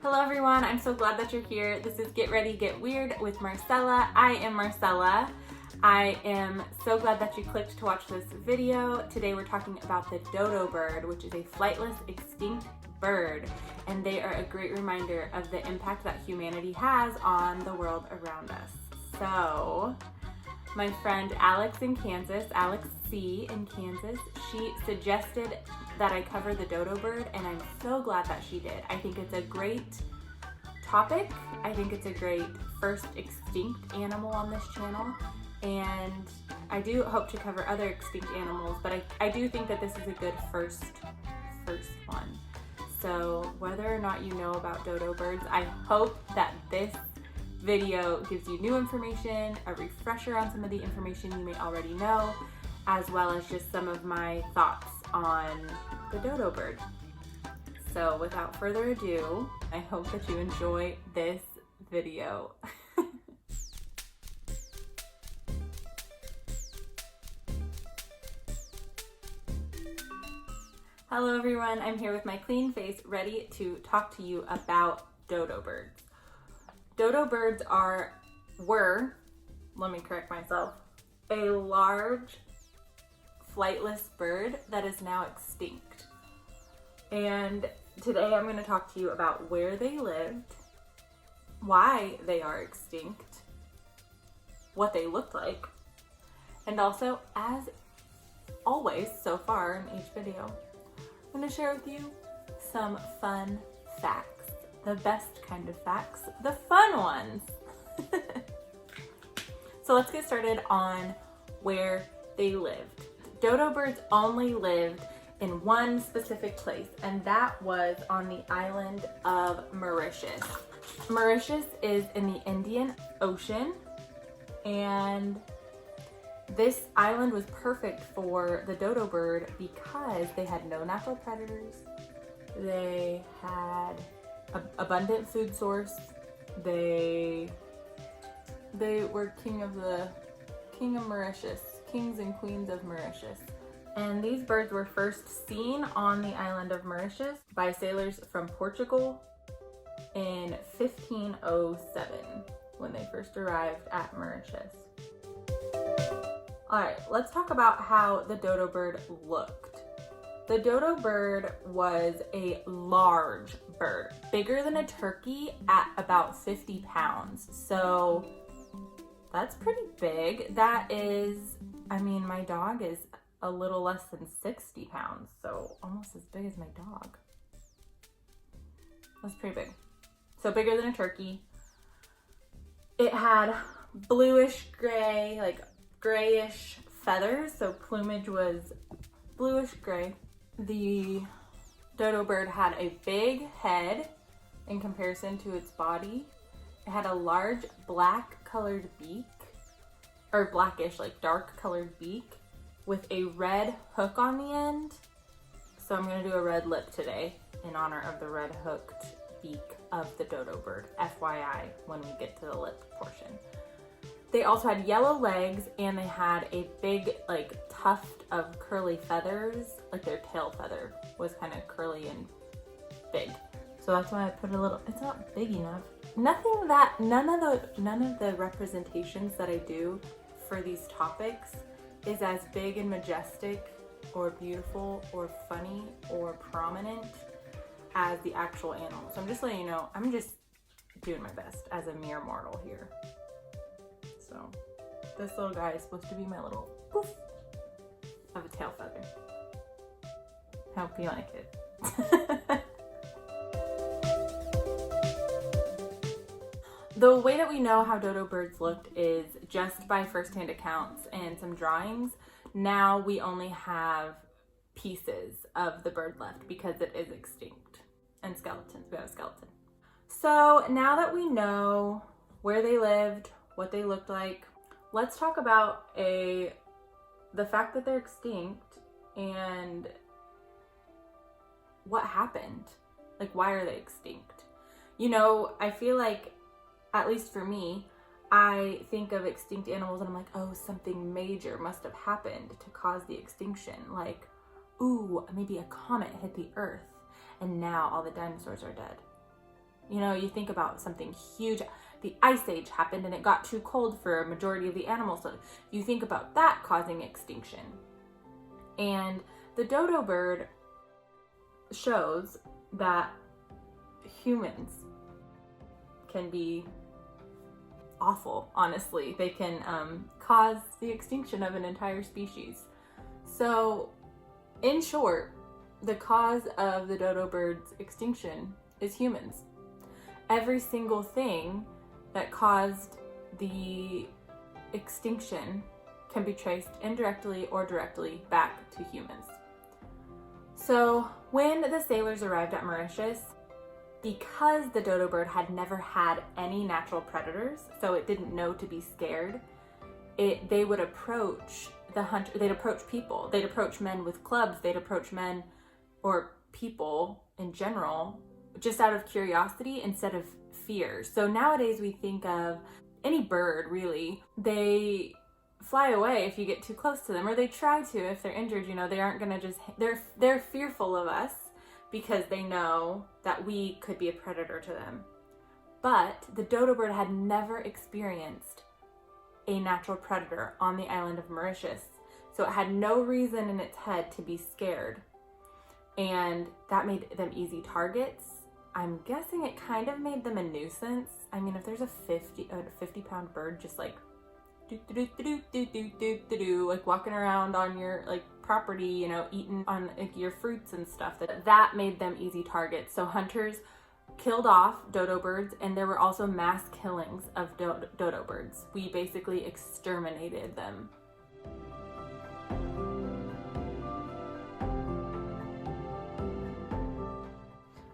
Hello everyone, I'm so glad that you're here. This is Get Ready, Get Weird with Marcella. I am Marcella. I am so glad that you clicked to watch this video. Today we're talking about the dodo bird, which is a flightless extinct bird, and they are a great reminder of the impact that humanity has on the world around us. So, my friend Alex C in Kansas, she suggested that I cover the dodo bird, and I'm so glad that she did. I think it's a great topic. I think it's a great first extinct animal on this channel, and I do hope to cover other extinct animals, but I do think that this is a good first one. So whether or not you know about dodo birds, I hope that this video gives you new information, a refresher on some of the information you may already know, as well as just some of my thoughts on the dodo bird. So without further ado, I hope that you enjoy this video. Hello everyone, I'm here with my clean face, ready to talk to you about dodo birds. Dodo birds were, let me correct myself, a large flightless bird that is now extinct. And today I'm going to talk to you about where they lived, why they are extinct, what they looked like, and also, as always so far in each video, I'm going to share with you some fun facts. The best kind of facts, the fun ones. So let's get started on where they lived. Dodo birds only lived in one specific place, and that was on the island of Mauritius. Mauritius is in the Indian Ocean, and this island was perfect for the dodo bird because they had no natural predators. They had abundant food source. They were king of Mauritius, kings and queens of Mauritius. And these birds were first seen on the island of Mauritius by sailors from Portugal in 1507 when they first arrived at Mauritius. All right, let's talk about how the dodo bird looked. The dodo bird was a large bird, bigger than a turkey at about 50 pounds. So that's pretty big. That is, I mean, my dog is a little less than 60 pounds, so almost as big as my dog. That's pretty big. So bigger than a turkey. It had bluish gray, like grayish feathers, so plumage was bluish gray. The dodo bird had a big head in comparison to its body. It had a large black colored beak, or blackish, like dark colored beak, with a red hook on the end. So I'm gonna do a red lip today in honor of the red hooked beak of the dodo bird, FYI, when we get to the lip portion. They also had yellow legs, and they had a big like tuft of curly feathers, like their tail feather was kind of curly and big. So that's why I put a little, it's not big enough. None of the representations that I do for these topics is as big and majestic or beautiful or funny or prominent as the actual animal. So I'm just letting you know, I'm just doing my best as a mere mortal here. So this little guy is supposed to be my little poof of a tail feather. Hope you like it. The way that we know how dodo birds looked is just by first-hand accounts and some drawings. Now we only have pieces of the bird left because it is extinct, and skeletons. We have a skeleton. So now that we know where they lived, what they looked like, let's talk about the fact that they're extinct and what happened. Like, why are they extinct? You know, I feel like, at least for me, I think of extinct animals and I'm like, oh, something major must have happened to cause the extinction. Like, ooh, maybe a comet hit the earth and now all the dinosaurs are dead. You know, you think about something huge. The Ice Age happened and it got too cold for a majority of the animals. So you think about that causing extinction. And the dodo bird shows that humans can be awful, honestly. They can cause the extinction of an entire species. So, in short, the cause of the dodo bird's extinction is humans. Every single thing that caused the extinction can be traced indirectly or directly back to humans. So when the sailors arrived at Mauritius, because the dodo bird had never had any natural predators, so it didn't know to be scared, they would approach the hunter, they'd approach people, they'd approach men with clubs, they'd approach men or people in general just out of curiosity instead of fear. So nowadays we think of any bird, really, they fly away if you get too close to them, or they try to if they're injured. You know, they aren't gonna just, they're fearful of us because they know that we could be a predator to them. But the dodo bird had never experienced a natural predator on the island of Mauritius, so it had no reason in its head to be scared, and that made them easy targets. I'm guessing it kind of made them a nuisance. I mean, if there's a 50-pound bird just like like walking around on your like property, you know, eating on like, your fruits and stuff, that made them easy targets. So hunters killed off dodo birds, and there were also mass killings of dodo birds. We basically exterminated them.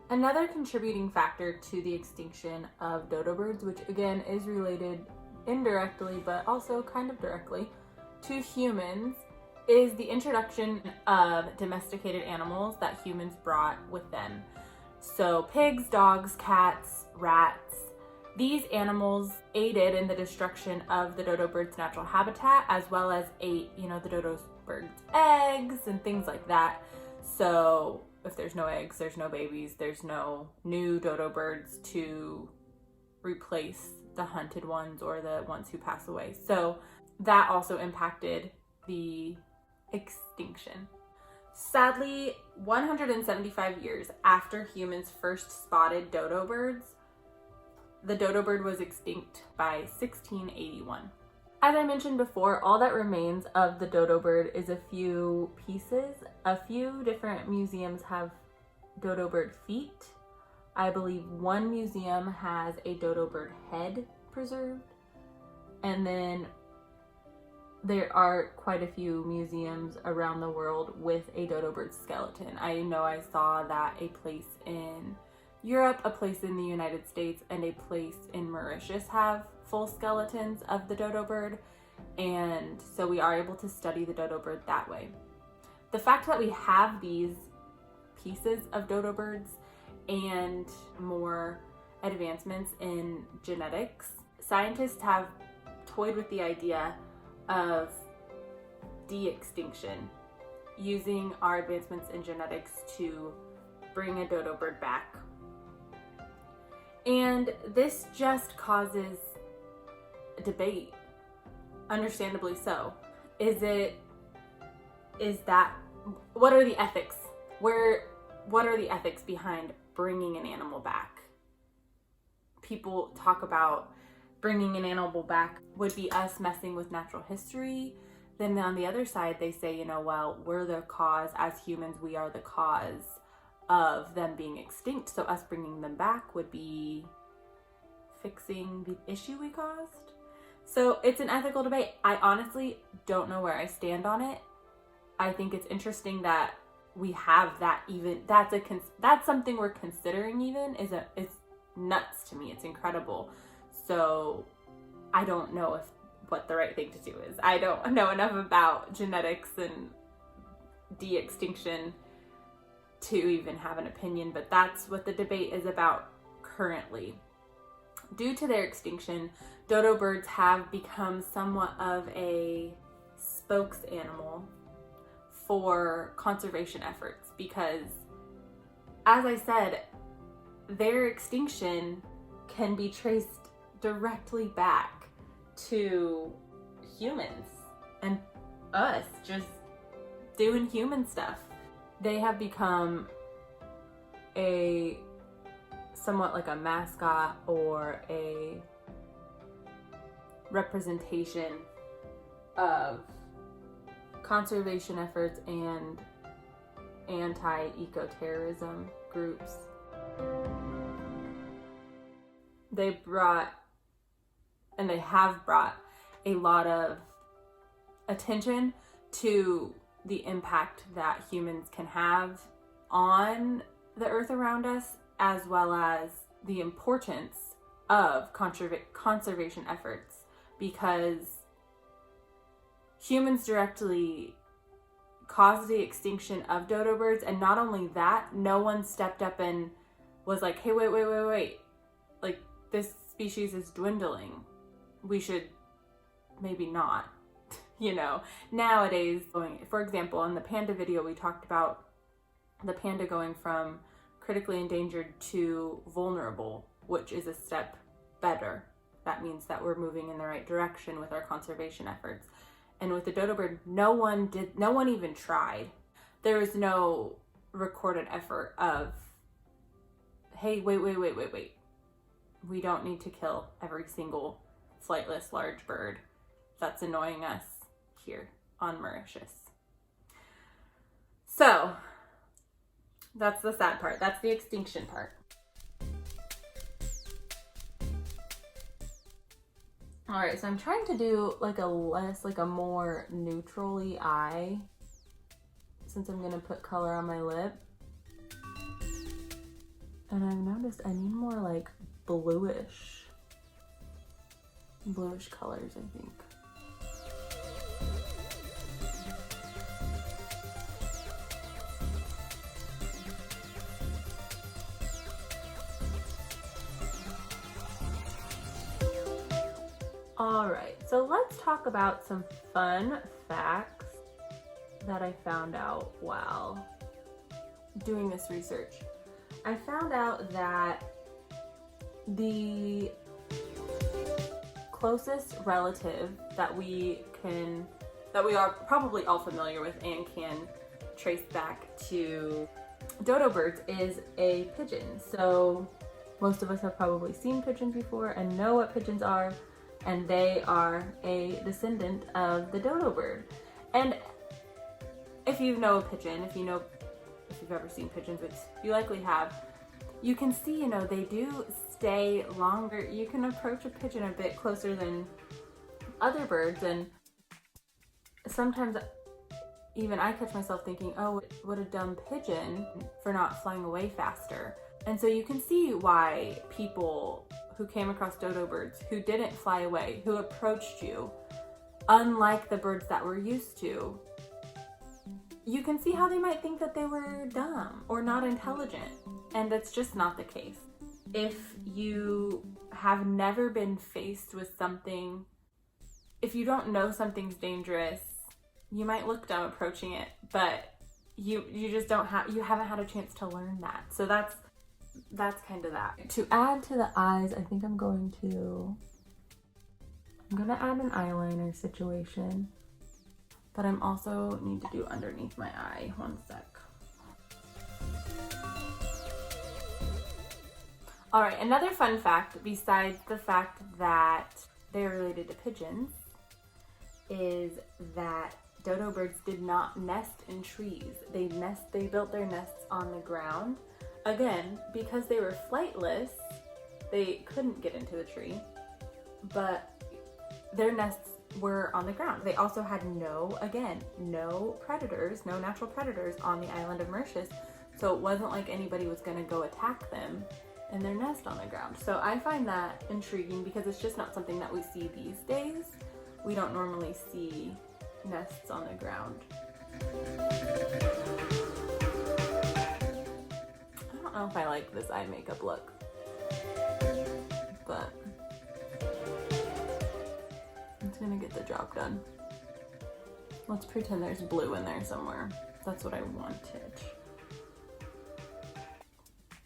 Another contributing factor to the extinction of dodo birds, which again is related indirectly but also kind of directly to humans, is the introduction of domesticated animals that humans brought with them. So pigs, dogs, cats, rats. These animals aided in the destruction of the dodo bird's natural habitat, as well as ate, you know, the dodo bird's eggs and things like that. So if there's no eggs, there's no babies, there's no new dodo birds to replace the hunted ones or the ones who pass away. So that also impacted the extinction. Sadly, 175 years after humans first spotted dodo birds, the dodo bird was extinct by 1681. As I mentioned before, all that remains of the dodo bird is a few pieces. A few different museums have dodo bird feet. I believe one museum has a dodo bird head preserved. And then there are quite a few museums around the world with a dodo bird skeleton. I know I saw that a place in Europe, a place in the United States, and a place in Mauritius have full skeletons of the dodo bird, and so we are able to study the dodo bird that way. The fact that we have these pieces of dodo birds and more advancements in genetics, scientists have toyed with the idea of de-extinction, using our advancements in genetics to bring a dodo bird back. And this just causes debate, understandably so. What are the ethics? What are the ethics behind bringing an animal back? People talk about bringing an animal back would be us messing with natural history. Then on the other side, they say, you know, well, we're the cause, as humans, we are the cause of them being extinct. So us bringing them back would be fixing the issue we caused. So it's an ethical debate. I honestly don't know where I stand on it. I think it's interesting that we have that. Even that's something we're considering. Even it's nuts to me. It's incredible. So I don't know what the right thing to do is. I don't know enough about genetics and de-extinction to even have an opinion, but that's what the debate is about currently. Due to their extinction, dodo birds have become somewhat of a spokes animal for conservation efforts because, as I said, their extinction can be traced directly back to humans and us just doing human stuff. They have become a somewhat like a mascot or a representation of conservation efforts and anti-eco-terrorism groups. They brought, and they have brought, a lot of attention to the impact that humans can have on the earth around us, as well as the importance of conservation efforts, because humans directly caused the extinction of dodo birds. And not only that, no one stepped up and was like, hey, wait, like, this species is dwindling, we should maybe not. You know, nowadays, for example, in the panda video, we talked about the panda going from critically endangered to vulnerable, which is a step better. That means that we're moving in the right direction with our conservation efforts. And with the dodo bird, no one even tried. There was no recorded effort of, hey, wait. We don't need to kill every single flightless large bird that's annoying us here on Mauritius. So that's the sad part. That's the extinction part. All right, so I'm trying to do like a more neutrally eye, since I'm gonna put color on my lip. And I've noticed I need more like bluish colors, I think. All right, so let's talk about some fun facts that I found out while doing this research. I found out that the closest relative that we are probably all familiar with and can trace back to dodo birds is a pigeon. So most of us have probably seen pigeons before and know what pigeons are, and they are a descendant of the dodo bird. And if you know a pigeon, if you've ever seen pigeons, which you likely have, you can see, you know, they do stay longer. You can approach a pigeon a bit closer than other birds, and sometimes even I catch myself thinking, oh, what a dumb pigeon for not flying away faster. And so you can see why people who came across dodo birds who didn't fly away, who approached you, unlike the birds that we're used to, you can see how they might think that they were dumb or not intelligent. And that's just not the case. If you have never been faced with something, if you don't know something's dangerous, you might look dumb approaching it, but you just haven't had a chance to learn that. So that's kind of that. To add to the eyes, I think I'm gonna add an eyeliner situation, but I'm also need to do underneath my eye. One sec. All right, another fun fact, besides the fact that they're related to pigeons, is that dodo birds did not nest in trees. They built their nests on the ground. Again, because they were flightless, they couldn't get into the tree, but their nests were on the ground. They also had no predators, no natural predators on the island of Mauritius, so it wasn't like anybody was gonna go attack them in their nest on the ground. So I find that intriguing because it's just not something that we see these days. We don't normally see nests on the ground. I don't know if I like this eye makeup look, but it's gonna get the job done. Let's pretend there's blue in there somewhere. That's what I wanted.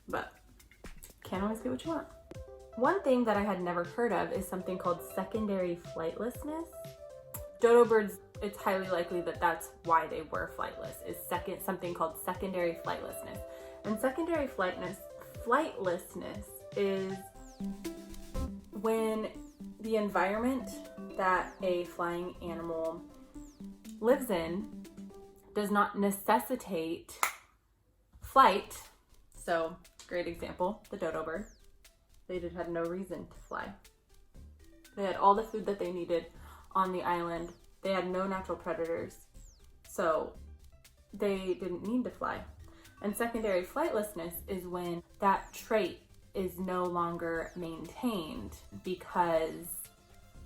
But always get what you want. One thing that I had never heard of is something called secondary flightlessness. Dodo birds, it's highly likely that that's why they were flightless, is something called secondary flightlessness. And secondary flightlessness is when the environment that a flying animal lives in does not necessitate flight. So, great example, the dodo bird. They had no reason to fly. They had all the food that they needed on the island. They had no natural predators, so they didn't need to fly. And secondary flightlessness is when that trait is no longer maintained because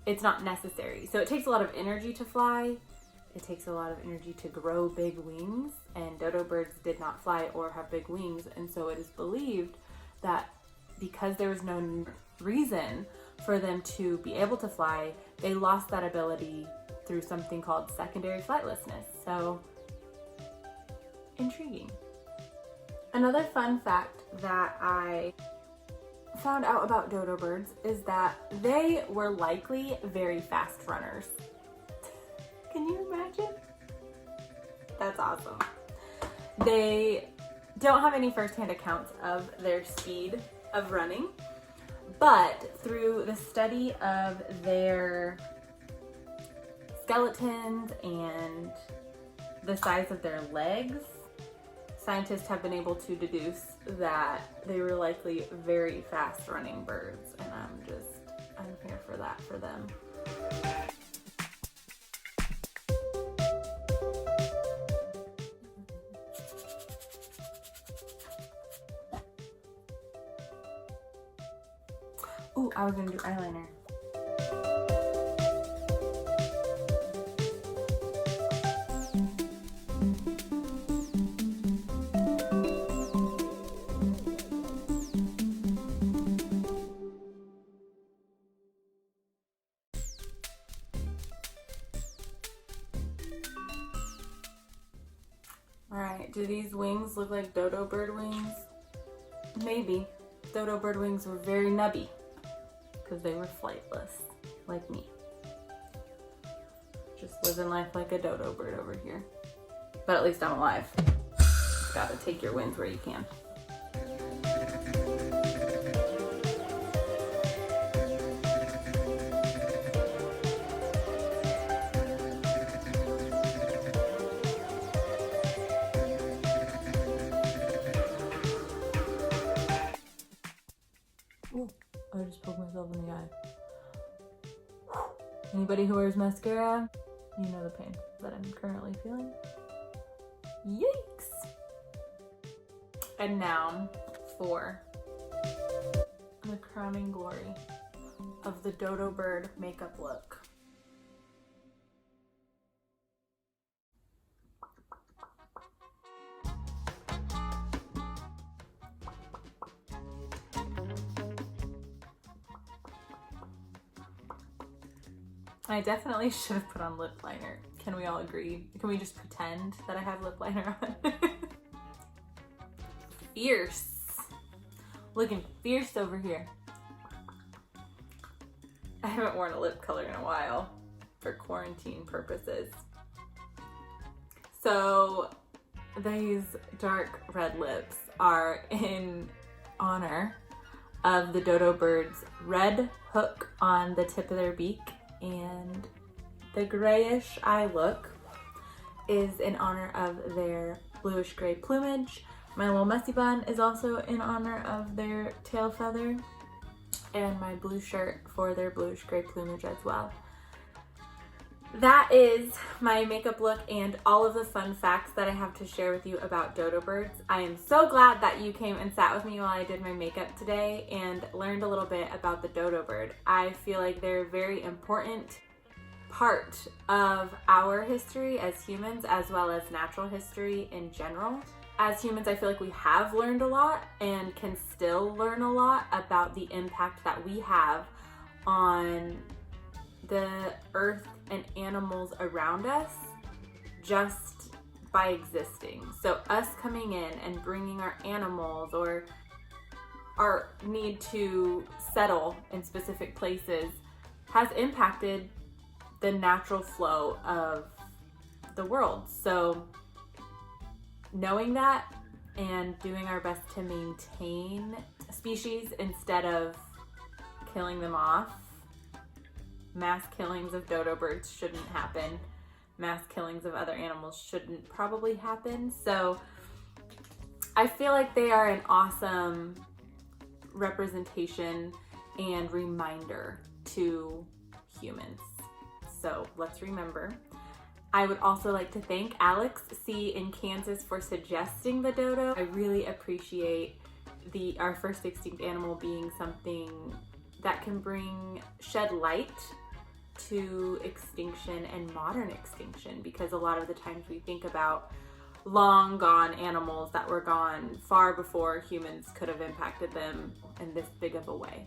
it's not necessary. So it takes a lot of energy to fly. It takes a lot of energy to grow big wings, and dodo birds did not fly or have big wings. And so it is believed that because there was no reason for them to be able to fly, they lost that ability through something called secondary flightlessness. So, intriguing. Another fun fact that I found out about dodo birds is that they were likely very fast runners. Can you imagine? That's awesome. They don't have any firsthand accounts of their speed of running, but through the study of their skeletons and the size of their legs, scientists have been able to deduce that they were likely very fast running birds, and I'm here for that for them. Ooh, I was gonna do eyeliner. Alright, do these wings look like dodo bird wings? Maybe. Dodo bird wings were very nubby because they were flightless, like me. Just living life like a dodo bird over here. But at least I'm alive. Gotta take your wins where you can. Ooh, I just poked myself in the eye. Anybody who wears mascara, you know the pain that I'm currently feeling. Yikes! And now for the crowning glory of the dodo bird makeup look. I definitely should have put on lip liner. Can we all agree? Can we just pretend that I have lip liner on? Fierce. Looking fierce over here. I haven't worn a lip color in a while for quarantine purposes. So these dark red lips are in honor of the dodo birds' red hook on the tip of their beak, and the grayish eye look is in honor of their bluish gray plumage. My little messy bun is also in honor of their tail feather, and my blue shirt for their bluish gray plumage as well. That is my makeup look and all of the fun facts that I have to share with you about dodo birds. I am so glad that you came and sat with me while I did my makeup today and learned a little bit about the dodo bird. I feel like they're a very important part of our history as humans, as well as natural history in general. As humans, I feel like we have learned a lot and can still learn a lot about the impact that we have on the earth and animals around us just by existing. So us coming in and bringing our animals or our need to settle in specific places has impacted the natural flow of the world. So knowing that and doing our best to maintain species instead of killing them off. Mass killings of dodo birds shouldn't happen. Mass killings of other animals shouldn't probably happen. So I feel like they are an awesome representation and reminder to humans. So let's remember. I would also like to thank Alex C. in Kansas for suggesting the dodo. I really appreciate our first extinct animal being something that can shed light to extinction and modern extinction, because a lot of the times we think about long gone animals that were gone far before humans could have impacted them in this big of a way.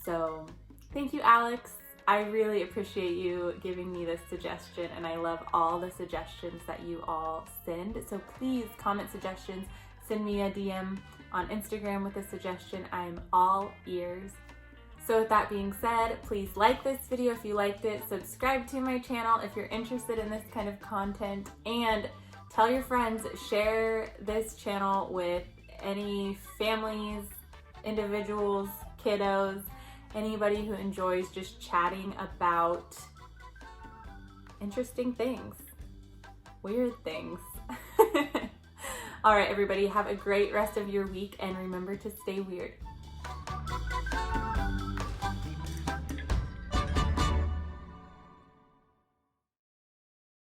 So thank you, Alex. I really appreciate you giving me this suggestion, and I love all the suggestions that you all send. So please comment suggestions, send me a DM on Instagram with a suggestion. I'm all ears. So with that being said, please like this video if you liked it, subscribe to my channel if you're interested in this kind of content, and tell your friends, share this channel with any families, individuals, kiddos, anybody who enjoys just chatting about interesting things, weird things. All right, everybody, have a great rest of your week, and remember to stay weird.